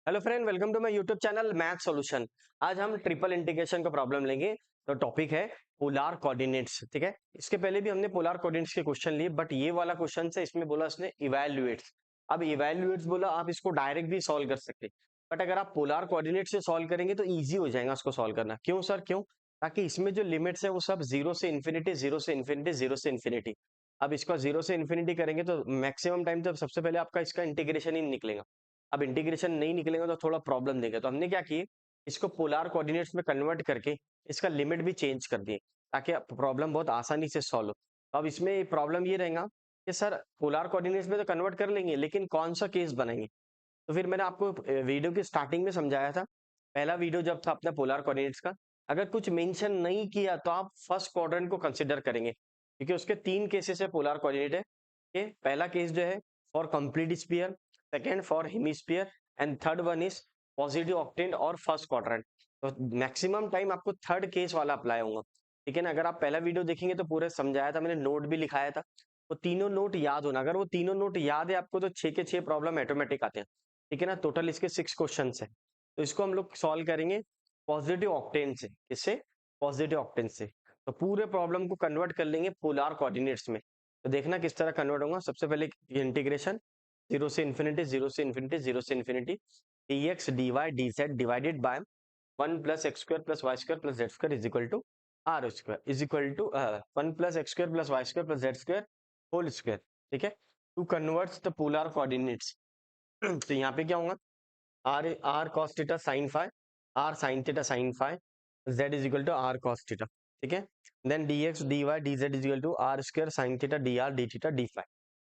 Hello friend, welcome to my YouTube channel math solution. आज हम triple integration का problem लेंगे। तो टॉपिक है पोलार कोऑर्डिनेट्स। ठीक है, इसके पहले भी हमने पोलार कोऑर्डिनेट्स के क्वेश्चन लिए, बट ये वाला क्वेश्चन से इसमें बोला इसने इवैल्यूएट्स। अब इवैल्यूएट्स बोला, आप इसको डायरेक्ट भी सॉल्व कर सकते, बट अगर आप पोलार कोऑर्डिनेट से सॉल्व करेंगे तो ईजी हो जाएगा उसको सॉल्व करना। क्यों सर, क्यों? ताकि इसमें जो लिमिट्स है वो सब जीरो से इन्फिनिटी, जीरो से इन्फिनिटी, जीरो से इन्फिनिटी। अब इसका जीरो से इन्फिनिटी करेंगे तो मैक्सिमम टाइम तो सबसे पहले आपका इसका इंटीग्रेशन ही निकलेगा। अब इंटीग्रेशन नहीं निकलेगा तो थोड़ा प्रॉब्लम देगा। तो हमने क्या किए, इसको पोलार कोऑर्डिनेट्स में कन्वर्ट करके इसका लिमिट भी चेंज कर दिए ताकि प्रॉब्लम बहुत आसानी से सॉल्व हो। तो अब इसमें प्रॉब्लम ये रहेगा कि सर पोलार कोऑर्डिनेट्स में तो कन्वर्ट कर लेंगे, लेकिन कौन सा केस बनाएंगे? तो फिर मैंने आपको वीडियो की स्टार्टिंग में समझाया था, पहला वीडियो जब था अपना पोलार कोऑर्डिनेट्स का, अगर कुछ मेंशन नहीं किया तो आप फर्स्ट क्वाड्रेंट को कंसिडर करेंगे, क्योंकि उसके तीन केसेस है पोलार कोऑर्डिनेट है। कि पहला केस जो है for complete sphere, second for hemisphere, and third one is positive octant और फर्स्ट क्वाड्रेंट। तो मैक्सिमम टाइम आपको थर्ड केस वाला अप्लाई होगा। ठीक है ना? अगर आप पहला वीडियो देखेंगे तो पूरे समझाया था, मैंने नोट भी लिखाया था। वो तीनों नोट याद होना, अगर वो तीनों नोट याद है आपको तो 6 के 6 प्रॉब्लम ऑटोमेटिक आते हैं। ठीक है ना? टोटल इसके 6 क्वेश्चन है। तो इसको हम लोग सॉल्व करेंगे पॉजिटिव ऑक्टेन से। किससे? पॉजिटिव ऑक्टेन से। तो पूरे प्रॉब्लम को कन्वर्ट कर लेंगे पोलार कोऑर्डिनेट्स में। तो देखना किस तरह कन्वर्ट होगा। सबसे पहले इंटीग्रेशन जीरो से इन्फिनिटी, जीरो से इन्फिनिटी, जीरो से infinity, D x D Y D Z divided by one plus X square plus Y square plus Z square is equal to R square is equal to one plus X square plus Y square plus Z square whole square. ठीक है, to converts the polar coordinates. तो यहाँ पे क्या होगा, R R cos theta sine phi, are sine theta sine phi, Z is equal to R cos theta. ठीक है, then D x D Y D Z is equal to R square sine theta D R D theta D phi.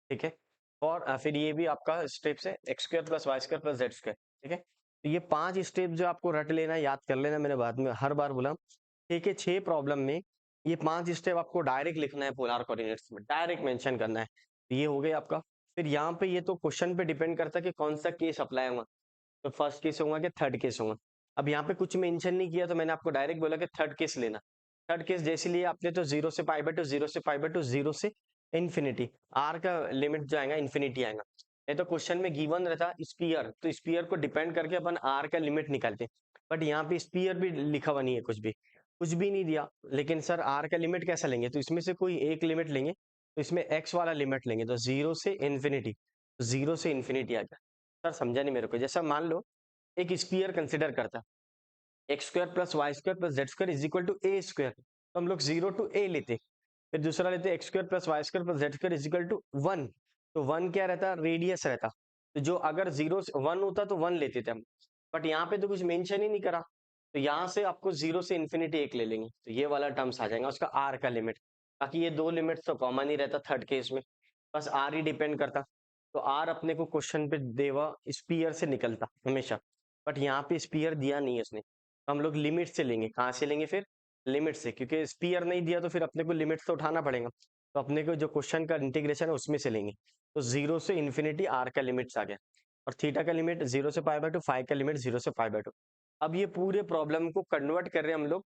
ठीक है, और फिर ये भी आपका steps है X square plus Y square plus Z square. ठीक है, तो ये 5 स्टेप जो आपको रट लेना, याद कर लेना, मैंने बाद में हर बार बोला। ठीक है, 6 प्रॉब्लम में ये 5 स्टेप आपको डायरेक्ट लिखना है, पोलार कोऑर्डिनेट्स में डायरेक्ट मेंशन करना है। तो ये हो गया आपका। फिर यहाँ पे ये तो क्वेश्चन पे डिपेंड करता है कि कौन सा केस अप्लाई होगा। तो फर्स्ट केस होगा कि थर्ड केस होगा। अब यहाँ पे कुछ मेंशन नहीं किया तो मैंने आपको डायरेक्ट बोला कि थर्ड केस लेना। थर्ड केस जैसे लिए आपने तो जीरो से पाई बाय टू, जीरो से पाई बाय टू, जीरो से इन्फिनिटी, आर का लिमिट जो आएगा इन्फिनिटी आएगा। नहीं तो क्वेश्चन में गिवन रहता स्पीयर, तो स्पीयर को डिपेंड करके अपन आर का लिमिट निकालते, बट यहाँ पे स्पीयर भी लिखा हुआ नहीं है, कुछ भी नहीं दिया। लेकिन सर आर का लिमिट कैसा लेंगे? तो इसमें से कोई एक लिमिट लेंगे, तो इसमें एक्स वाला लिमिट लेंगे, तो जीरो से इन्फिनिटी, जीरो से इन्फिनिटी आ गया। सर समझा नहीं मेरे को। जैसा मान लो एक स्पीयर कंसिडर करता, X square plus Y square plus Z square is equal to A square, तो हम लोग जीरो टू ए लेते। फिर दूसरा लेते x square plus Y square plus Z square is equal to one. तो वन क्या रहता? रेडियस रहता। तो जो अगर जीरो वन होता तो वन लेते थे हम, बट यहाँ पे तो कुछ मेंशन ही नहीं करा। तो यहाँ से आपको जीरो से इन्फिनिटी एक ले लेंगे, तो ये वाला टर्म्स आ जाएगा उसका आर का लिमिट। बाकी ये दो लिमिट तो कॉमन ही रहता थर्ड केस में, बस आर ही डिपेंड करता। तो आर अपने को क्वेश्चन पे देवा स्पीयर से निकलता हमेशा, बट यहाँ पे स्पीयर दिया नहीं है उसने, तो हम लोग लिमिट से लेंगे। कहाँ से लेंगे फिर? लिमिट से, क्योंकि स्पीयर नहीं दिया तो फिर अपने को लिमिट तो उठाना पड़ेगा। तो अपने को जो क्वेश्चन का इंटीग्रेशन है उसमें से लेंगे। तो जीरो से इन्फिनिटी आर का लिमिट्स आ गया, और थीटा का लिमिट जीरो से पाई बाय टू, फाइव का लिमिट जीरो से पाई बाय टू। अब ये पूरे प्रॉब्लम को कन्वर्ट कर रहे हैं हम लोग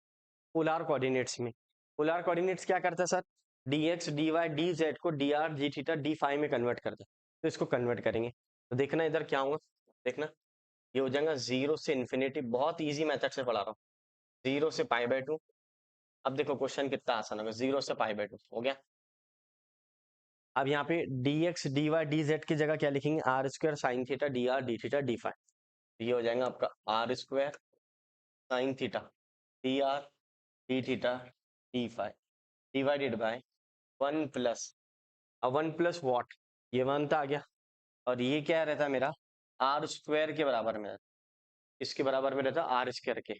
पोलार कोऑर्डिनेट्स में। पोलार कोऑर्डिनेट्स क्या करता है sir? D x D Y D z को डी आर जी थीटा डी फाइव में कन्वर्ट करता है। तो इसको कन्वर्ट करेंगे, तो देखना इधर क्या होगा। देखना ये हो जाएगा जीरो से इन्फिनिटी, बहुत ईजी मेथड से पढ़ा रहा हूँ, जीरो से पाई बाय टू। अब देखो क्वेश्चन कितना आसान होगा, जीरो से पाई बाय टू हो गया। अब यहाँ पे d x D Y D z की जगह क्या लिखेंगे? R square sine theta D R D theta d phi. ये हो जाएगा आपका r square sine theta D R D theta d phi divided by one plus, अब वन प्लस वॉट, ये वन था आ गया, और ये क्या रहता है मेरा? आर स्क्वायर के बराबर में रहता, इसके बराबर में रहता आर स्क्वायर के।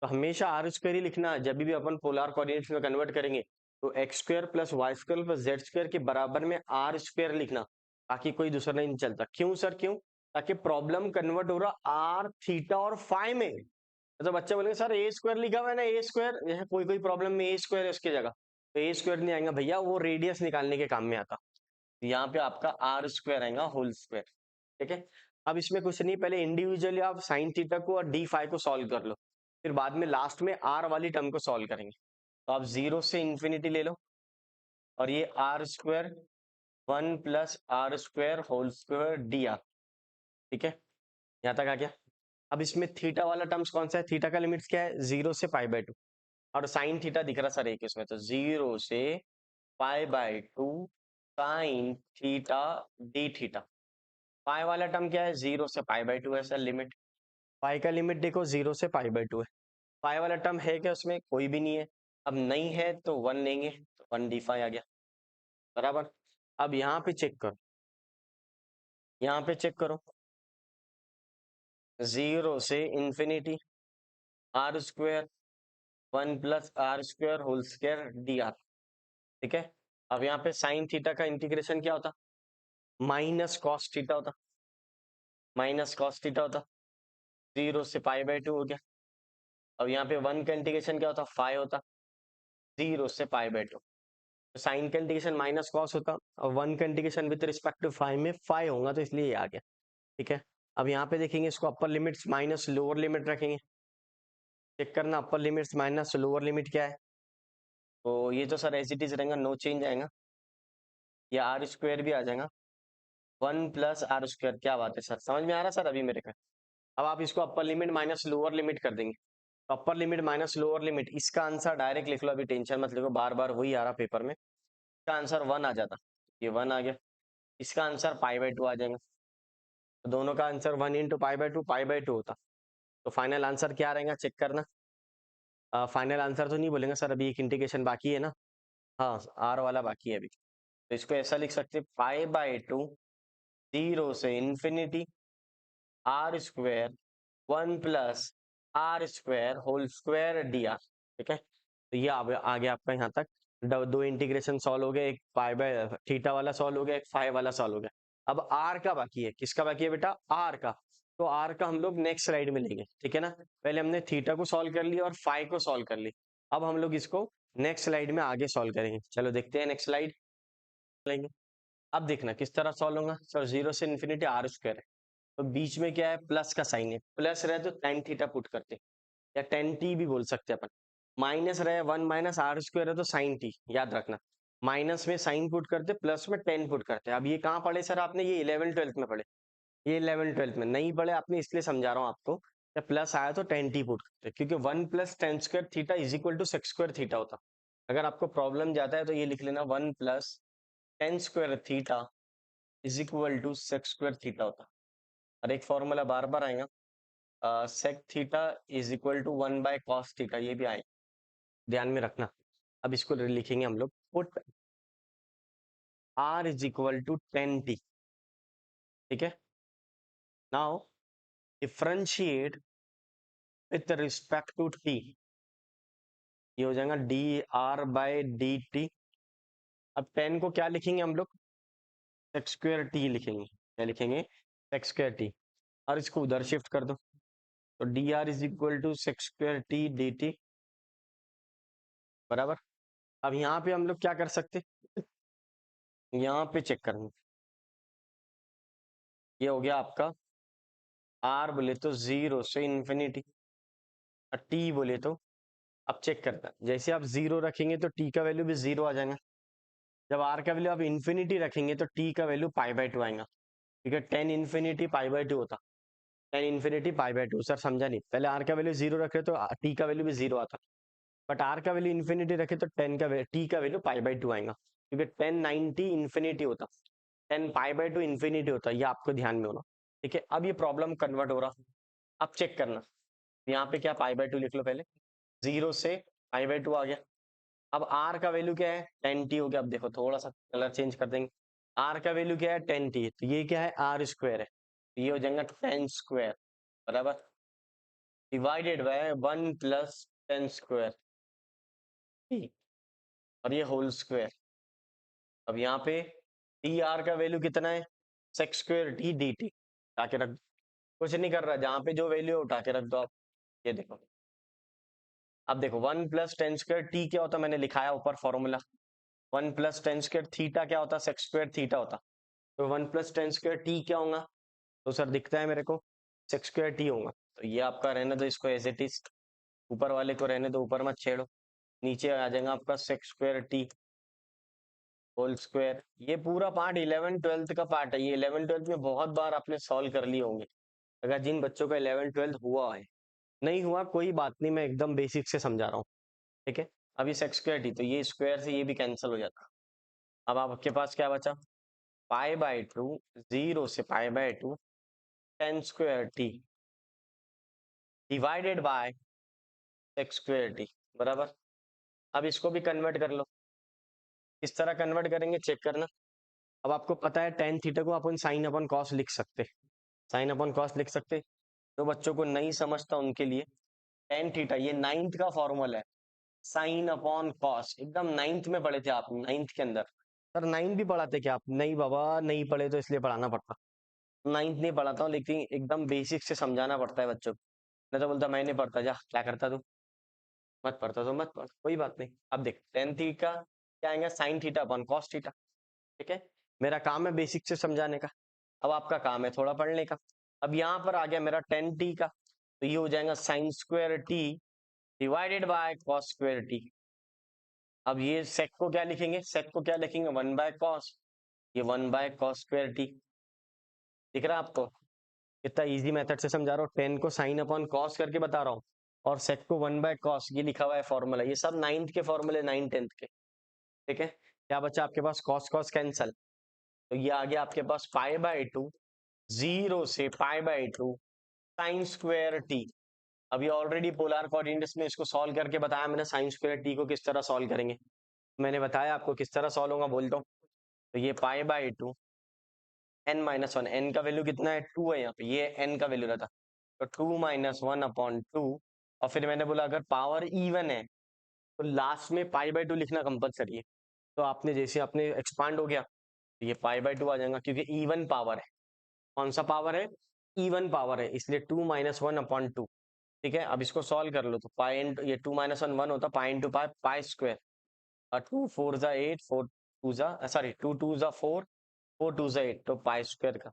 तो हमेशा आर स्क्वायर ही लिखना है जब भी अपन पोलर कोऑर्डिनेट्स में कन्वर्ट करेंगे। तो x square plus Y square plus Z square के बराबर में आर स्क्वायर लिखना, बाकी कोई दूसरा नहीं चलता। क्यों सर, क्यों? ताकि प्रॉब्लम कन्वर्ट हो रहा आर थीटा और फाइ में। तो बच्चे बोलेंगे सर ए स्क्वायर लिखा हुआ है ना, ए स्क्वायर, यह कोई कोई प्रॉब्लम में ए स्क्वायर है उसकी जगह, तो ए स्क्वायर नहीं आएगा भैया, वो रेडियस निकालने के काम में आता। तो यहाँ पे आपका आर स्क्वायर आएगा होल स्क्वायर। ठीक है, अब इसमें कुछ नहीं, पहले इंडिविजुअली आप साइन थीटा को और डी फाइव को सॉल्व कर लो, फिर बाद में लास्ट में आर वाली टर्म को सॉल्व करेंगे। तो आप जीरो से इंफिनिटी ले लो, और ये r square one plus r square whole square d r. ठीक है, यहाँ तक आ गया। अब इसमें थीटा वाला टर्म्स कौन सा है, थीटा का लिमिट्स क्या है, 0 से π/2, और साइन थीटा दिख रहा सर एक इसमें, तो 0 से π/2 साइन थीटा डी थीटा। पाई वाला टर्म क्या है, 0 से π/2 है सर लिमिट। पाई का लिमिट देखो 0 से π/2 है। पाई वाला टर्म है क्या, उसमें कोई भी नहीं है। अब नहीं है तो 1 लेंगे, तो 1d5 आ गया बराबर। अब यहाँ पे चेक करो, यहाँ पे चेक करो, 0 से infinity r square 1 plus r square whole square d r. ठीक है, अब यहाँ पे साइन थीटा का इंटीग्रेशन क्या होता, माइनस कॉस थीटा होता, माइनस कॉस थीटा होता, 0 से π/2 हो गया। अब यहाँ पे 1 का इंटीग्रेशन क्या होता, 5 होता, 0 से π/2। साइन का इंटीग्रेशन माइनस कॉस होता, और 1 का इंटीग्रेशन विद रिस्पेक्ट टू 5 में 5 होगा, तो इसलिए ये आ गया। ठीक है, अब यहाँ पे देखेंगे इसको अपर लिमिट्स माइनस लोअर लिमिट रखेंगे, चेक करना अपर लिमिट्स माइनस लोअर लिमिट क्या है। तो ये तो सर एज इट इज रहेगा, नो चेंज आएगा, या आर स्क्वायर भी आ जाएगा, 1 प्लस आर स्क्वायर। क्या बात है सर, समझ में आ रहा सर अभी मेरे को। अब आप इसको upper limit minus lower limit कर देंगे, तो upper limit minus lower limit, इसका आंसर डायरेक्ट लिख लो, अभी टेंशन मत लो, बार बार वही आ रहा पेपर में। इसका आंसर 1 आ जाता, ये 1 आ गया, इसका आंसर π/2 आ जाएगा, तो दोनों का आंसर 1 इंटू π/2 होता। तो फाइनल आंसर क्या रहेगा, चेक करना। फाइनल आंसर तो नहीं बोलेंगे सर, अभी एक इंटीग्रेशन बाकी है ना, हाँ आर वाला बाकी है अभी। तो इसको ऐसा लिख सकते, π/2 0 से infinity r square 1 plus r square whole square d r. ठीक है, तो ये आ गया आपका यहाँ तक। दो इंटीग्रेशन सॉल्व हो गए, एक π/थीटा वाला सॉल्व हो गया, एक फाई वाला सॉल्व हो गया। अब आर का बाकी है, किसका बाकी है बेटा, आर का। तो आर का हम लोग नेक्स्ट स्लाइड में लेंगे, ठीक है ना। पहले हमने थीटा को सॉल्व कर लिया और फाई को सॉल्व कर ली, अब हम लोग इसको नेक्स्ट स्लाइड में आगे सॉल्व करेंगे। चलो देखते हैं नेक्स्ट स्लाइड लेंगे। अब देखना किस तरह सॉल्व होगा सर, 0 से इन्फिनिटी आर स्क्वायर है, तो बीच में क्या है, प्लस का साइन है, प्लस रहे तो tan थीटा पुट करते, या tan t भी बोल सकते हैं अपन। माइनस रहे 1 माइनस आर स्क्वायर है तो साइन t, याद रखना। माइनस में साइन पुट करते, प्लस में tan पुट करते। अब ये कहाँ पढ़े सर आपने, ये 11 12 में पढ़े, ये 11 12 में नहीं पढ़े आपने, इसलिए समझा रहा हूँ आपको। जब प्लस आया तो tan t पुट करते, क्योंकि 1 plus tan square theta is equal to sec square theta होता। अगर आपको प्रॉब्लम जाता है तो ये लिख लेना, 1 plus tan square theta is equal to sec square theta होता। और एक फॉर्मूला बार बार आएगा, sec theta is equal to 1/cos theta, ये भी आए, ध्यान में रखना। अब इसको लिखेंगे हम लोग, put r is equal to tan t। ठीक है, now differentiate with respect to t, ये हो जाएगा dr/dt। अब tan को क्या लिखेंगे हम लोग, सेक स्क्वायर t लिखेंगे, क्या लिखेंगे, सेक स्क्वायर t, और इसको उधर शिफ्ट कर दो, तो dr is equal to sec square t dt बराबर। अब यहाँ पे हम लोग क्या कर सकते, यहाँ पे चेक करेंगे, ये हो गया आपका r बोले तो 0 से इंफिनिटी, और t बोले तो, अब चेक करना, जैसे आप 0 रखेंगे तो t का वैल्यू भी 0 आ जाएगा, जब r का वैल्यू आप इंफिनिटी रखेंगे तो t का वैल्यू π/2 आएगा। ठीक है, tan इंफिनिटी π/2 होता, tan इंफिनिटी π/2 सर समझा नहीं, पहले r का वैल्यू 0 रखे तो t का वैल्यू भी 0 आता, बट r का वैल्यू इंफिनिटी रखे तो t का वैल्यू π/2 आएगा, क्योंकि tan 90 इंफिनिटी होता, tan π/2 इंफिनिटी होता, ये आपको ध्यान में होना। ठीक है, अब ये प्रॉब्लम कन्वर्ट हो रहा, अब चेक करना, यहाँ पे क्या π/2 लिख लो पहले, 0 से π/2 आ गया। अब r का वैल्यू क्या है, tan t हो गया। अब देखो थोड़ा सा कलर चेंज कर देंगे, r का वैल्यू क्या है, tan t, तो ये क्या है, r स्क्वायर है, तो ये हो जाएगा tan स्क्वायर बराबर, divided by 1 plus tan square t, और ये होल स्क्वायर। अब यहाँ पे टी आर का वैल्यू कितना है, sec square t d t, उठा के रख दो, कुछ नहीं कर रहा, जहाँ पे जो वैल्यू है उठा के रख दो आप। ये देखो, अब देखो 1 प्लस टेन स्क्वायर टी क्या होता, मैंने लिखाया ऊपर formula, 1 plus ten square theta क्या होता, सेक स्क्वायर थीटा होता, तो 1 प्लस टेन स्क्वायर टी क्या होगा, तो सर दिखता है मेरे को सेक स्क्वायर टी होगा, तो ये आपका रहने दो, इसको एज इट इज, ऊपर वाले को रहने दो, ऊपर मत छेड़ो, नीचे आ जाएगा आपका sec square t whole square. ये पूरा पार्ट 11 12 का पार्ट है, ये 11 12 में बहुत बार आपने सॉल्व कर लिए होंगे, अगर जिन बच्चों का 11th-12th हुआ है, नहीं हुआ कोई बात नहीं, मैं एकदम बेसिक से समझा रहा हूँ, ठीक है। अब ये सेक्स स्क्वायर टी, तो ये स्क्वायर से ये भी कैंसिल हो जाता। अब आपके पास क्या बचा, π/2 0 से π/2 tan square T divided by sex square T बराबर। अब इसको भी कन्वर्ट कर लो, इस तरह कन्वर्ट करेंगे चेक करना। अब आपको पता है tan थीटा को अपन साइन अपॉन कॉस लिख सकते, साइन अपॉन कॉस लिख सकते। तो बच्चों को नहीं समझता उनके लिए tan थीटा, ये 9th का फॉर्मूला है, साइन अपॉन कॉस, एकदम 9th में पढ़े थे आप, 9th के अंदर। सर 9th भी पढ़ाते क्या आप? नहीं बाबा, नहीं पढ़े तो इसलिए पढ़ाना पड़ता। 9th नहीं पढ़ाता हूँ, लेकिन एकदम बेसिक से समझाना पड़ता है बच्चों को। मैं तो बोलता मैं नहीं पढ़ता, जा क्या करता तू, मत पढ़ता तो मत पढ़, कोई बात नहीं। अब देख tan थीटा क्या आएगा, sine theta upon cos theta, ठीक है। मेरा काम है बेसिक से समझाने का, अब आपका काम है थोड़ा पढ़ने का। अब यहाँ पर आ गया मेरा tan t का, तो ये हो जाएगा sine square T divided by cos square T. अब ये सेक को क्या लिखेंगे, सेक को क्या लिखेंगे, 1/cos, ये 1/cos स्क्वायर टी। दिख रहा है आपको कितना इजी मेथड से समझा रहा हूँ, 10 को साइन अपॉन कॉस करके बता रहा हूँ, और सेक को 1/cos, ये लिखा हुआ है फॉर्मूला। ये सब 9th के फॉर्मूले, 9th-10th के, ठीक है। क्या बचा आपके पास, कॉस कॉस कैंसल, तो ये आ गया आपके पास π/2 0 से π/2 साइन स्क्वायर टी। अभी ऑलरेडी पोलर कोऑर्डिनेट्स में इसको सॉल्व करके बताया मैंने, साइन स्क्वायर टी को किस तरह सॉल्व करेंगे, मैंने बताया आपको किस तरह सॉल्व होगा, बोल दो। तो ये π/2 n-1, n का वैल्यू कितना है, 2 है यहाँ पे, ये n का वैल्यू रहता, तो 2 - 1/2। और फिर मैंने बोला अगर पावर इवन है तो लास्ट में π/2 लिखना कंपलसरी है। तो आपने जैसे आपने एक्सपांड हो गया, तो ये π/2 आ जाएगा, क्योंकि इवन पावर है। कौन सा पावर है, इवन पावर है, इसलिए 2 - 1/2, ठीक है। अब इसको सॉल्व कर लो, तो पाई इंटू ये 2 - 1 1 होता, pi into pi, pi square, और 2 4 जा 8, 4 2 जा सॉरी 2 2 जा 4, 4 2 जा 8, तो पाई स्क्वायर का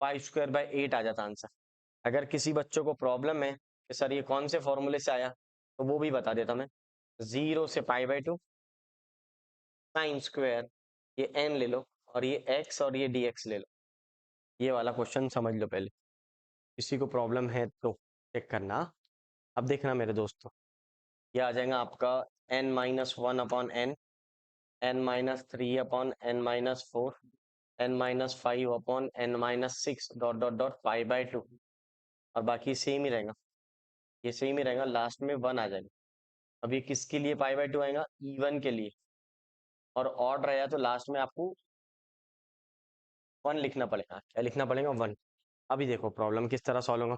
पाई स्क्वायर बाय 8 आ जाता आंसर। अगर किसी बच्चों को प्रॉब्लम है कि सर ये कौन से फॉर्मूले से आया, तो वो भी बता देता मैं। 0 से π/2 साइन स्क्वायर, ये n ले लो, और ये x और ये dx ले लो। ये वाला क्वेश्चन समझ लो पहले, किसी को प्रॉब्लम है तो चेक करना। अब देखना मेरे दोस्तों, ये आ जाएगा आपका n-1/n, n-3/n-4, n-5/n-6 dot dot dot π/2, और बाकी सेम ही रहेगा, ये सेम ही रहेगा, लास्ट में 1 आ जाएगा। अब ये किसके लिए π/2 आएगा, इवन के लिए, और ऑड रहेगा तो लास्ट में आपको 1 लिखना पड़ेगा। क्या लिखना पड़ेगा, 1। अभी देखो प्रॉब्लम किस तरह सॉल्व होगा,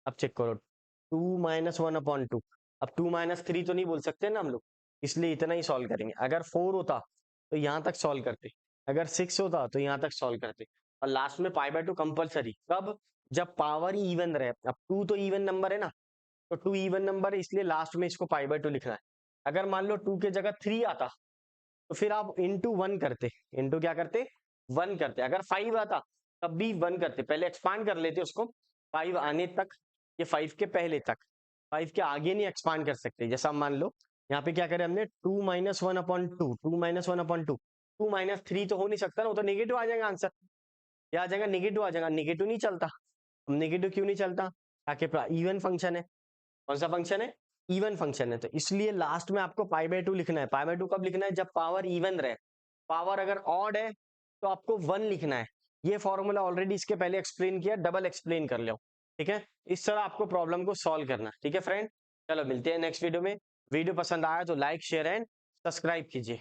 अब चेक करो, 2 - 1/2, अब 2 - 3 तो नहीं बोल सकते ना हम लोग, इसलिए इतना ही सॉल्व करेंगे। अगर 4 होता तो यहाँ तक सॉल्व करते, अगर 6 होता तो यहाँ तक सॉल्व करते, और लास्ट में π/2 कंपलसरी कब, जब पावर इवन रहे। अब 2 तो इवन नंबर है ना, तो 2 इवन नंबर है, इसलिए लास्ट में इसको π/2 लिखना है। अगर मान लो 2 के जगह 3 आता, तो फिर आप इंटू 1 करते, इंटू क्या करते, 1 करते। अगर 5 आता तब भी 1 करते, पहले एक्सपांड कर लेते उसको 5 आने तक, ये 5 के पहले तक, 5 के आगे नहीं एक्सपांड कर सकते। जैसा मान लो यहाँ पे क्या करें हमने, 2 - 1/2, 2 - 1/2, 2 - 3 तो हो नहीं सकता ना, वो तो नेगेटिव आ जाएगा आंसर, क्या आ जाएगा, नेगेटिव आ जाएगा। नेगेटिव नहीं चलता, नेगेटिव क्यों नहीं चलता, ताकि इवन फंक्शन है। कौन सा फंक्शन है, इवन फंक्शन है, तो इसलिए लास्ट में आपको π/2 लिखना है। π/2 कब लिखना है, जब पावर इवन रहे। पावर अगर ऑड है तो आपको 1 लिखना है। ये फॉर्मूला ऑलरेडी इसके पहले एक्सप्लेन किया, डबल एक्सप्लेन कर लो, ठीक है। इस तरह आपको प्रॉब्लम को सॉल्व करना, ठीक है फ्रेंड। चलो मिलते हैं नेक्स्ट वीडियो में। वीडियो पसंद आया तो लाइक शेयर एंड सब्सक्राइब कीजिए।